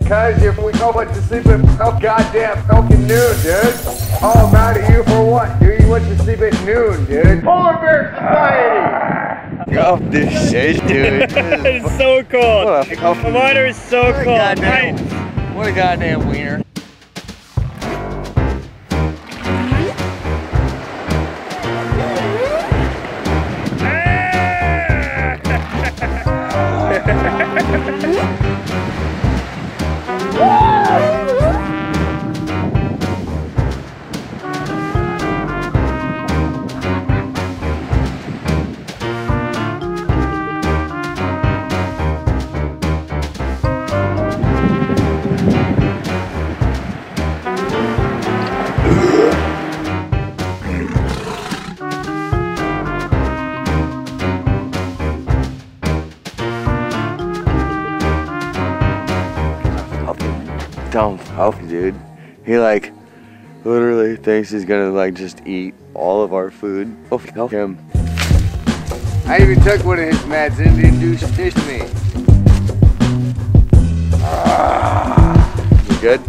Cause if we go went to sleep at goddamn fucking noon, dude. Oh, I'm mad at you for what, dude? You went to sleep at noon, dude. Polar Bear Society! Yo, this shit, dude. It's so cold. The water is so cold. What a goddamn wiener. Dumb healthy, dude. He like literally thinks he's gonna like just eat all of our food. Oh, help him. I even took one of his meds and didn't do shit to me. You good?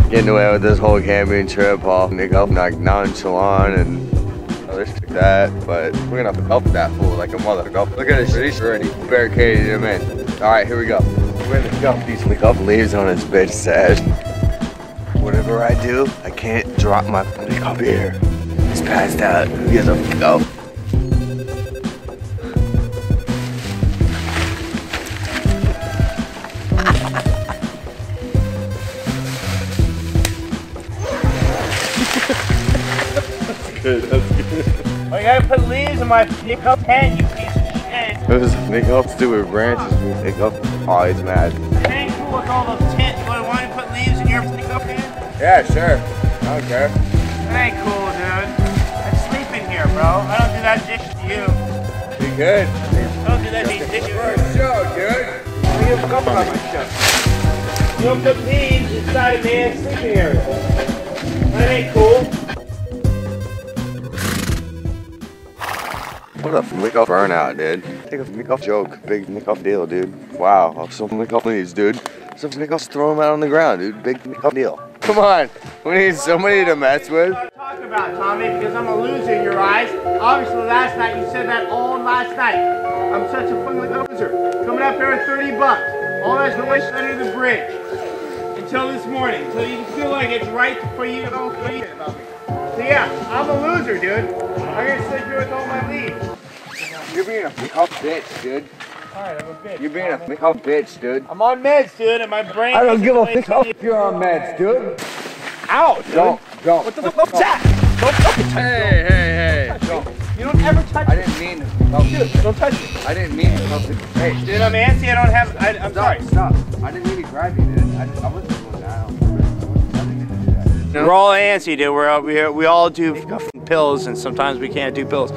Getting away with this whole camping trip, all like nonchalant and other shit like that, but we're gonna help that fool like a motherfucker. Look at this, he's already barricaded him in. Alright, here we go. We're gonna go. These up leaves on his bitch said, whatever I do, I can't drop my up here. He's passed out. He has a go. That's good. Oh, you gotta put leaves in my pickup tent, you piece of shit. It was make up stupid branches. We pick up. Oh, he's mad. It ain't cool with all those tents. What, why don't you put leaves in your pickup tent? Yeah, sure. I don't care. That ain't cool, dude. I sleep in here, bro. I don't do that dick to you. Be good. Don't do that dick to you. For a show, dude. What do you have about my show? You don't put leaves inside a man's sleeping area. That ain't cool. What a make off burnout, dude. Take a make off joke. Big make off deal, dude. Wow. Some make off leaves, dude. Some make off throw them out on the ground, dude. Big make off deal. Come on. We need somebody to mess with. What I'm talking about, Tommy, because I'm a loser in your eyes. Obviously, last night you said that all last night. I'm such a fucking loser. Coming up here at $30. All that's noise under the bridge. Until this morning. Until you feel like it's right for you to go forget about me. So yeah, I'm a loser, dude. I'm gonna sleep here with all my leaves. You're being a big-off bitch, dude. Alright, I'm a bitch. You're being a big-off bitch, dude. I'm on meds, dude, and my brain. I don't give a fuck if you're on meds, dude. Ow, dude. Don't. What the fuck was that? Don't fucking touch me. Hey. Don't. You don't ever touch me. I didn't mean to. Dude, don't touch me. I didn't mean to. Hey, Dude, I'm antsy. I don't have. I'm sorry. Stop. I didn't mean to grab you, dude. I wasn't doing that. I didn't mean to do that. We're all antsy, dude. We all do pills, and sometimes we can't do pills.